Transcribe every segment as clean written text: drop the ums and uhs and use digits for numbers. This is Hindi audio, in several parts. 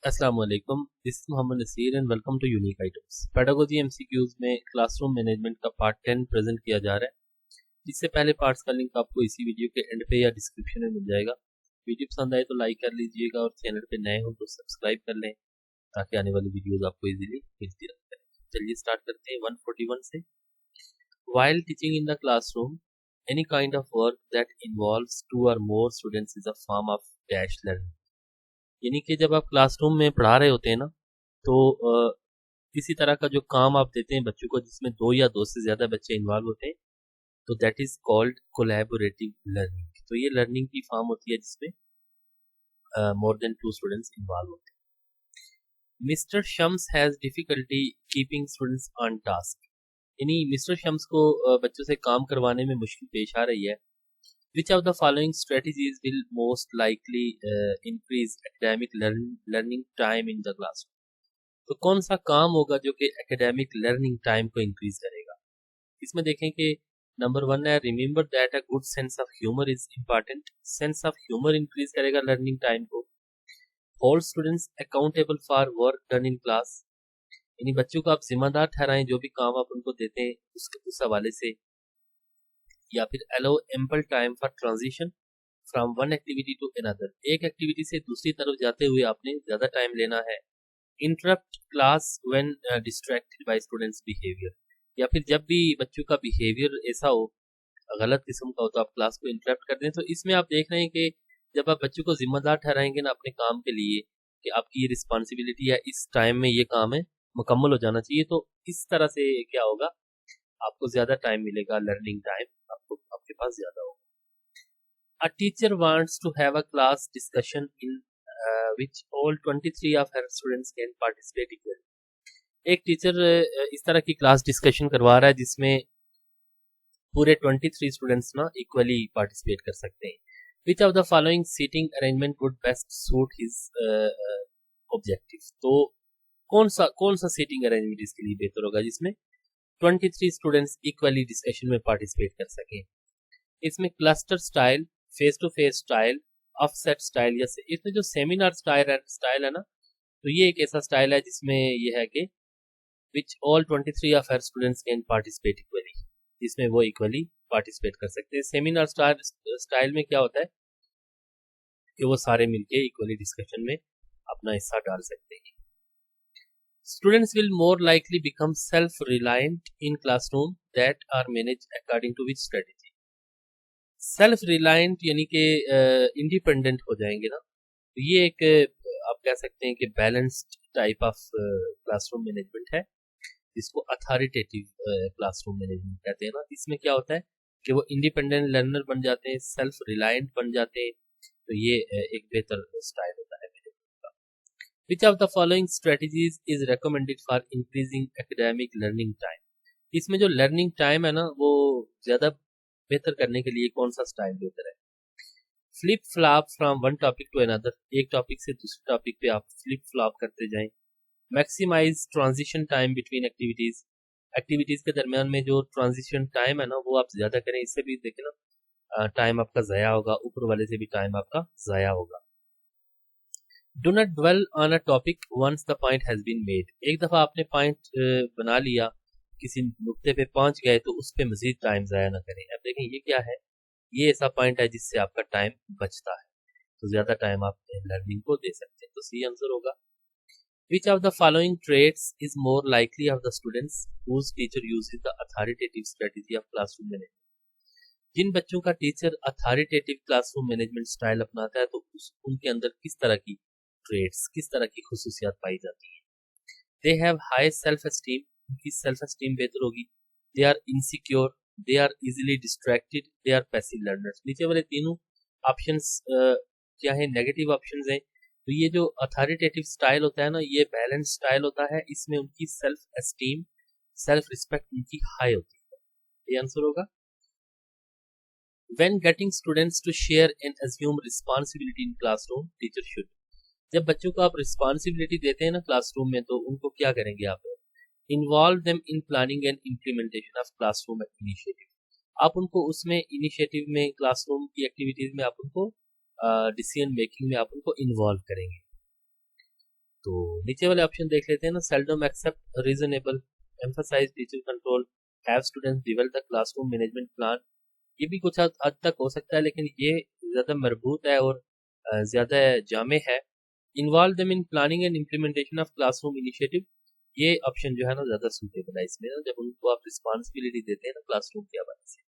अस्सलाम वालेकुम, this is Mohammad Naseer and welcome to unique items. Pedagogy MCQs में क्लासरूम मैनेजमेंट का पार्ट 10 प्रेजेंट किया जा रहा है। इससे पहले पार्ट्स का लिंक आपको इसी वीडियो के एंड पे या डिस्क्रिप्शन में मिल जाएगा। वीडियो पसंद आए तो लाइक कर लीजिएगा और चैनल पे नए हो तो सब्सक्राइब कर लें ताकि आने वाली वीडियोस आपको इजीली मिलती रहे। चलिए स्टार्ट करते हैं 141 से। While teaching in the classroom, any kind of work that involves two or more students is a form of dash learning। यानी कि जब आप क्लासरूम में पढ़ा रहे होते हैं ना, तो किसी तरह का जो काम आप देते हैं बच्चों को जिसमें दो या दो से ज्यादा बच्चे इन्वॉल्व होते हैं, तो that is called collaborative learning. तो ये लर्निंग की फॉर्म होती है जिसमें more than two students involve होते हैं। Mister Shams has difficulty keeping students on task. यानी मिस्टर शम्स को बच्चों से काम करवाने में मुश्किल पेश आ रही है। Which of the following strategies will most likely increase academic learning time in the classroom? तो कौन सा काम होगा जो कि एकेडमिक लर्निंग टाइम को इंक्रीज करेगा? इसमें देखें कि नंबर 1 है remember that a good sense of humour is important. Sense of humour increase करेगा लर्निंग टाइम को। Hold students accountable for work done in class. यानी बच्चों को आप जिम्मेदार ठहराएं जो भी काम आप उनको देते हैं उस हवाले से। या फिर allow ample time for transition from one activity to another. एक एक्टिविटी से दूसरी तरफ जाते हुए आपने ज्यादा टाइम लेना है। Interrupt class when distracted by students behaviour. या फिर जब भी बच्चों का बिहेवियर ऐसा हो, गलत किस्म का हो, तो आप क्लास को इंटरप्ट कर दें। तो इसमें आप देख रहे हैं कि जब आप बच्चों को जिम्मेदार ठहराएंगे ना अपने काम के लिए कि आपकी ये रिस्पॉन्सिबिलिटी है, इस टाइम में ये काम है, मुकम्मल हो जाना चाहिए, तो इस तरह से क्या होगा, आपको ज्यादा टाइम मिलेगा, लर्निंग टाइम आपको आपके पास ज्यादा होगा। A teacher wants to have a class discussion in which all 23 of her students can participate equally। एक टीचर इस तरह की क्लास डिस्कशन करवा रहा है जिसमें पूरे 23 स्टूडेंट्स ना इक्वली पार्टिसिपेट कर सकते हैं। Which of the following seating arrangement would best suit his objective? तो कौन सा सीटिंग अरेंजमेंट इसके लिए बेहतर होगा जिसमें 23 स्टूडेंट्स इक्वली डिस्कशन में पार्टिसिपेट कर सकें? इसमें cluster style, face to face style, offset style, या इसमें जो सेमिनार स्टाइल है ना, तो ये एक ऐसा स्टाइल है जिसमें ये है कि which all 23 of her students can participate equally, जिसमें वो इक्वली पार्टिसिपेट कर सकते हैं। सेमिनार स्टाइल में क्या होता है कि वो सारे मिलके इक्वली डिस्कशन में अपना हिस्सा डाल सकते हैं। Students will more likely become self-reliant in classroom that are managed according to which strategy? Self reliant यानी कि इंडिपेंडेंट हो जाएंगे ना, तो ये एक आप कह सकते हैं कि balanced type of classroom management है जिसको अथॉरिटेटिव क्लासरूम मैनेजमेंट कहते हैं ना। इसमें क्या होता है कि वो इंडिपेंडेंट लर्नर बन जाते हैं, सेल्फ रिलायंट बन जाते हैं, तो ये एक बेहतर स्टाइल होता है मैनेजमेंट का। विच of the following strategies is recommended for increasing academic learning time? इसमें जो लर्निंग टाइम है ना वो ज्यादा बेहतर करने के लिए कौन सा स्टाइल बेहतर है? Flip flop from one topic to another. एक टॉपिक से दूसरे टॉपिक पे आप फ्लिप फ्लॉप करते जाएं। Maximise transition time between activities. Activities के दरमियान में जो ट्रांजिशन टाइम है ना वो आप ज्यादा करें, इससे भी देखें ना टाइम आपका जाया होगा, ऊपर वाले से भी टाइम आपका जाया होगा। Do not dwell on a topic once the point has been made. एक दफा आपने पॉइंट बना लिया, किसी नुक्ते पे पहुंच गए, तो उस पर मजीद टाइम जाया ना करें। अब देखें ये क्या है, ये ऐसा पॉइंट है जिससे आपका टाइम बचता है, तो ज्यादा टाइम आप लर्निंग को दे सकते हैं। तो सी आंसर होगा। Which of the following traits is more likely of the students whose teacher uses the authoritative strategy of classroom management? जिन बच्चों का teacher authoritative classroom management style अपनाता है तो उनके अंदर किस तरह की ट्रेट्स, किस तरह की खुसूसियात पाई जाती है? They have high self esteem, उनकी सेल्फ एस्टीम बेहतर होगी। They are insecure, they are easily distracted, they are passive learners. नीचे वाले तीनों ऑप्शंस क्या है, नेगेटिव ऑप्शंस हैं। तो ये जो अथॉरिटेटिव स्टाइल होता है ना, ये बैलेंस स्टाइल होता है, इसमें उनकी सेल्फ एस्टीम, सेल्फ रिस्पेक्ट उनकी हाई होती है। ये आंसर होगा। When getting students to share and assume responsibility in classroom, teacher should। जब बच्चों को आप रिस्पॉन्सिबिलिटी देते हैं ना क्लासरूम में, तो उनको क्या करेंगे आप? Involve them in planning and implementation of classroom initiative. आप उनको उसमें इनिशिएटिव में, क्लासरूम की एक्टिविटीज में आप उनको डिसीजन मेकिंग में आप उनको इन्वॉल्व करेंगे। तो नीचे वाले ऑप्शन देख लेते हैं ना, seldom accept reasonable, emphasise teacher control, have students develop the classroom management plan. ये भी कुछ हद तक हो सकता है, लेकिन ये ज्यादा मरबूत है और ज्यादा जामे है। Involve them in planning and implementation of classroom initiative, ये ऑप्शन जो है ना ज्यादा सूटेबल है इसमें ना, जब उनको आप रिस्पॉन्सिबिलिटी देते हैं ना क्लासरूम के हवाले से।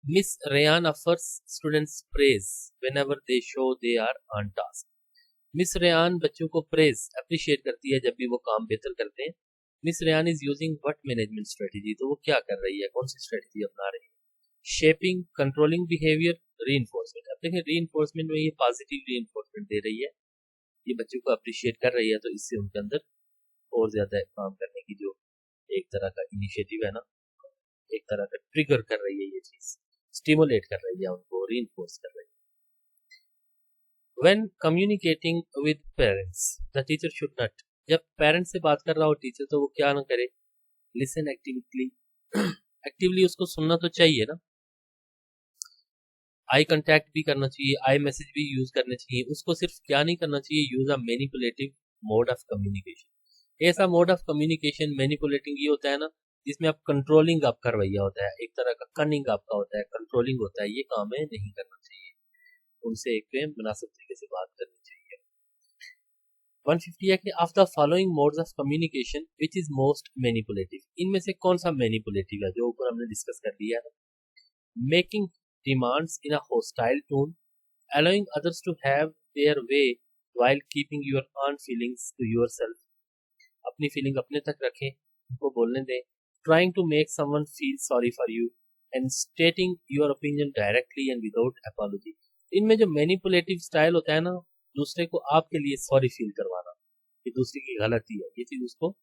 Miss Ryan offers students praise whenever they show they are on task. Miss Ryan बच्चों को प्रेज अप्रिशिएट करती है जब भी वो काम बेहतर करते हैं। Miss Ryan is using what management strategy, तो वो क्या कर रही है, कौन सी स्ट्रेटेजी अपना रही है। Shaping, controlling behaviour, reinforcement. अब देखिए रीइंफोर्समेंट में ये पॉजिटिव रीइंफोर्समेंट दे रही है, ये बच्चों को अप्रिशिएट कर रही है, तो इससे उनके अंदर और ज्यादा काम करने की जो एक तरह का इनिशिएटिव है ना, एक तरह का ट्रिगर कर रही है, ये चीज स्टिमुलेट कर रही है उनको, रीइंफोर्स कर रही है। When communicating with parents, the teacher should not, जब पेरेंट्स से बात कर रहा हो टीचर, तो वो क्या ना करे, लिसन एक्टिवली, एक्टिवली उसको सुनना तो चाहिए ना, आई कांटेक्ट भी करना चाहिए, आई मैसेज भी यूज करने चाहिए। उसको सिर्फ क्या नहीं करना चाहिए, use a manipulative mode of communication. ऐसा मोड ऑफ कम्युनिकेशन मैनिपुलेटिंग ये होता है ना, जिसमें आप कंट्रोलिंग आपका रवैया होता है, एक तरह का कनिंग आपका होता है, कंट्रोलिंग होता है, ये काम है नहीं करना चाहिए। उनसे एक पे मुनासिब तरीके से बात करनी चाहिए। 150 है कि of the following modes of communication which is most manipulative, इनमें से कौन सा मैनिपुलेटिव है, जो ऊपर हमने डिस्कस कर लिया है। Making demands in a hostile tone, allowing others to have their way while keeping your own feelings to yourself, अपनी फीलिंग अपने तक रखें, उनको बोलने दें। trying to make someone feel sorry for you and stating your opinion directly and without apology, इनमें जो मैनिपुलेटिव स्टाइल होता है ना, दूसरे को आपके लिए सॉरी फील करवाना कि दूसरे की गलती है, ये चीज उसको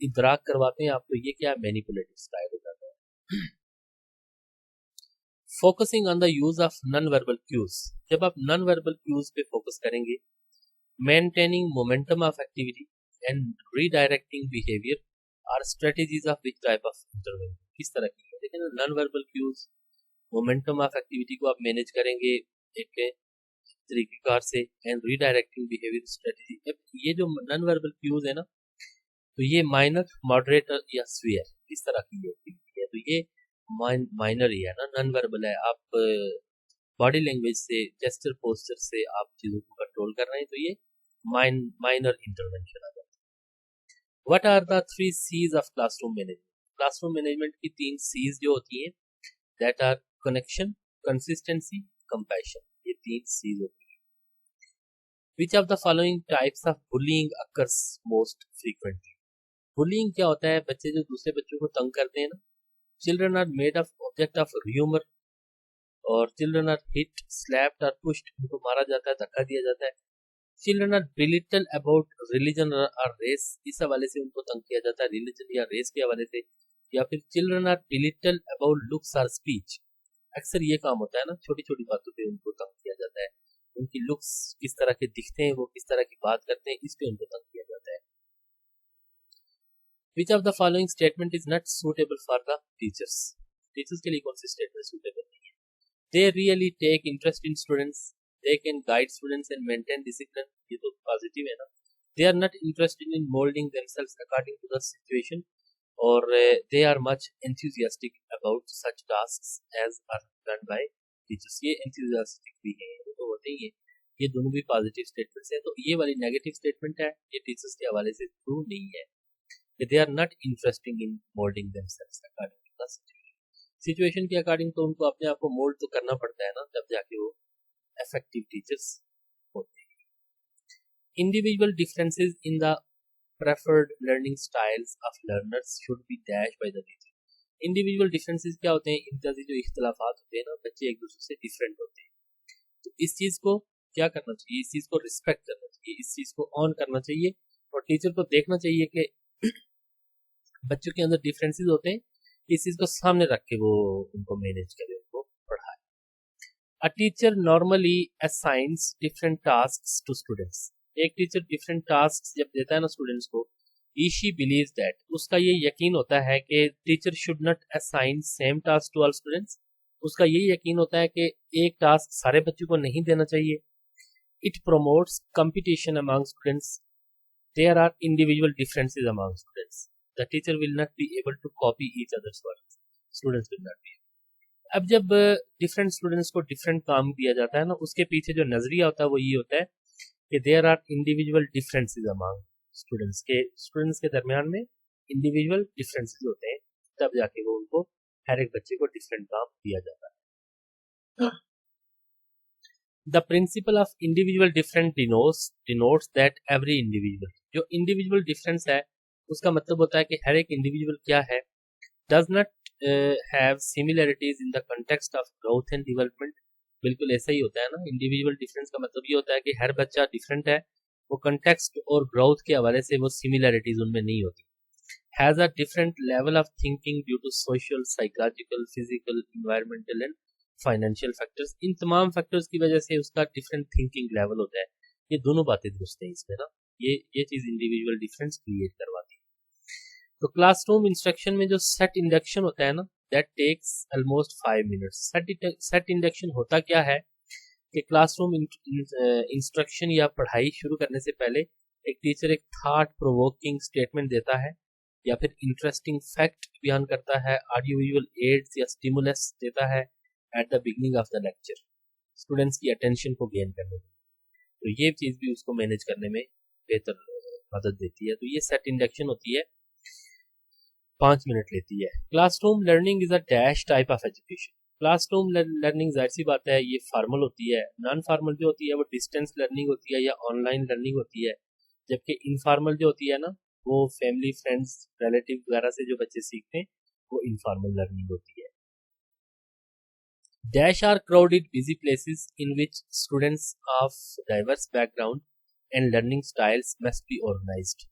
इदराक करवाते हैं आप, तो ये क्या मैनिपुलेटिव स्टाइल हो जाता है। Focusing on the use of non verbal cues, जब आप नॉन वर्बल क्यूज पे फोकस करेंगे। Maintaining momentum of activity and redirecting behaviour are strategies of which type of intervention, किस तरह की है, देखिए ना, non verbal cues, momentum of activity को आप मैनेज करेंगे एक तरीकेकार से, एंड रीडायरेक्टिंग बिहेवियर स्ट्रेटेजी। अब ये जो नॉन वर्बल क्यूज है ना, तो ये माइनर, मॉडरेटर या स्फीयर, इस तरह की एक्टिविटी है, तो ये माइनर ही है ना, नॉन वर्बल है। आप बॉडी लैंग्वेज से, जेस्चर पोस्चर से आप चीजों को कंट्रोल कर रहे हैं, तो ये माइनर इंटरवेंशन आ जाता है। What are the 3 C's of classroom management, classroom management की 3 C's जो होती हैं, that are connection, consistency, compassion, ये 3 C's होती हैं। Which of the following types of bullying occurs most frequently, bullying क्या होता है, बच्चे जो दूसरे बच्चों को तंग करते हैं ना। Children are made of object of humour, और चिल्ड्रन आर हिट, स्लैप्ड और पुश्ड, उनको मारा जाता है, धक्का दिया जाता है। Children are belittle about religion और रेस, इस हवाले से उनको तंग किया जाता है, रिलीजन या रेस के हवाले से। या फिर children are belittle about looks और स्पीच, अक्सर ये काम होता है ना, छोटी छोटी बातों पे उनको तंग किया जाता है, उनकी लुक्स किस तरह के दिखते हैं, वो किस तरह की बात करते हैं, इस पे उनको तंग किया जाता है। Which of the following statement is not suitable for the teachers, teachers के लिए कौन सी स्टेटमेंट सूटेबल नहीं है। They really take interest in students, they can guide students and maintain discipline, ये तो पॉजिटिव है ना। They are not interested in molding themselves according to the situation, और they are much enthusiastic about such tasks as are done by teachers, ये enthusiastic भी है, ये तो होते ही है। ये दोनों भी पॉजिटिव स्टेटमेंट्स हैं, तो ये वाली नेगेटिव स्टेटमेंट है, ये टीचर्स के हवाले से ट्रू नहीं है। They are not interested in molding themselves according to the situation, situation के अकॉर्डिंग तो उनको अपने आप को मोल्ड तो करना पड़ता है ना, तब जाके वो इफेक्टिव टीचर्स होते हैं। Individual differences in the preferred learning styles of learners should be dash by the teacher, individual differences क्या होते हैं, इनका जो इख्तलाफात होते हैं ना, बच्चे एक दूसरे से डिफरेंट होते हैं, तो इस चीज को क्या करना चाहिए, इस चीज को रिस्पेक्ट करना चाहिए, इस चीज को ऑन करना चाहिए, और टीचर को देखना चाहिए कि बच्चों के अंदर डिफरेंसेस होते हैं, इस चीज को सामने रख के वो उनको मैनेज करे, उनको पढ़ाए। A teacher normally assigns different tasks to students, एक टीचर डिफरेंट टास्क्स जब देता है ना स्टूडेंट्स को, शी बिलीव्स दैट, उसका ये यकीन होता है कि teacher should not assign same task to all students, उसका ये यकीन होता है कि एक टास्क सारे बच्चों को नहीं देना चाहिए। It promotes competition among students. There are individual differences among students. The teacher will not be able to copy each other's work. Students will not be. अब जब डिफरेंट स्टूडेंट्स को डिफरेंट काम दिया जाता है ना, उसके पीछे जो नजरिया होता है वो ये होता है कि there are individual differences among students के दरमियान में इंडिविजुअल डिफरेंसेस होते हैं, तब जाके वो उनको हर एक बच्चे को डिफरेंट काम दिया जाता है। The principle of individual different denotes that every individual, जो इंडिविजुअल डिफरेंस है उसका मतलब होता है कि हर एक इंडिविजुअल क्या है, does not have similarities in the context of growth and development. बिल्कुल ऐसा ही होता है ना, इंडिविजुअल डिफरेंस का मतलब ये होता है कि हर बच्चा डिफरेंट है, वो कंटेक्स्ट और ग्रोथ के हवाले से वो सिमिलरिटीज उनमें नहीं होती। Has a different level of thinking due to social, psychological, physical, environmental and financial factors. इन तमाम फैक्टर्स की वजह से उसका डिफरेंट थिंकिंग लेवल होता है। ये दोनों बातें दुरुस्त हैं इसमें ना, ये चीज इंडिविजुअल डिफरेंस क्रिएट करवाती है। तो क्लासरूम इंस्ट्रक्शन में जो सेट इंडक्शन होता है ना, that takes almost 5 minutes. Set induction होता क्या है कि क्लासरूम इंस्ट्रक्शन या पढ़ाई शुरू करने से पहले एक टीचर एक थॉट प्रोवोकिंग स्टेटमेंट देता है या फिर इंटरेस्टिंग फैक्ट बयान करता है, ऑडियो विजुअल एड्स या स्टिमुलस देता है at the beginning of the lecture, students की अटेंशन को गेन करने में। तो ये चीज भी उसको मैनेज करने में बेहतर मदद देती है। तो ये सेट इंडक्शन होती है, 5 मिनट लेती है। Classroom learning is a dash type of education. Classroom learning जाहिर सी बात है ये फॉर्मल होती है, नॉन फॉर्मल जो होती है वो डिस्टेंस लर्निंग होती है या ऑनलाइन लर्निंग होती है, जबकि इनफॉर्मल जो होती है ना वो फैमिली, फ्रेंड्स, रिलेटिव वगैरह से जो बच्चे सीखते हैं वो इनफॉर्मल लर्निंग होती है। Dash are crowded busy places in which students of diverse background and learning styles must be organized।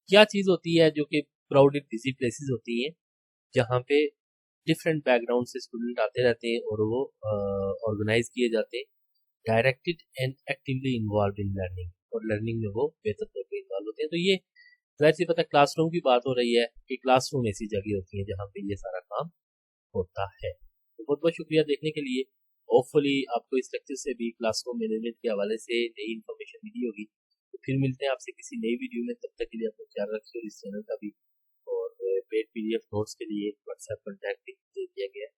क्या चीज होती है जो कि क्राउडेड बिजी प्लेसेस होती हैं जहाँ पे डिफरेंट बैकग्राउंड से स्टूडेंट आते रहते हैं और वो ऑर्गेनाइज किए जाते हैं, directed and actively involve in learning, और लर्निंग में वो बेहतर तौर पर इन्वॉल्व होते हैं। तो ये जाहिर सी पता क्लासरूम की बात हो रही है कि क्लासरूम ऐसी जगह होती है जहाँ पे ये सारा काम होता है। तो बहुत बहुत शुक्रिया देखने के लिए। होपफुली आपको इस लेक्चर से भी क्लासरूम मैनेजमेंट के हवाले से नई इन्फॉर्मेशन मिली होगी। तो फिर मिलते हैं आपसे किसी नई वीडियो में, तब तक के लिए अपना ख्याल रखिए और इस चैनल का भी। और पेड PDF नोट्स के लिए व्हाट्सएप कॉन्टैक्ट दे दिया गया है।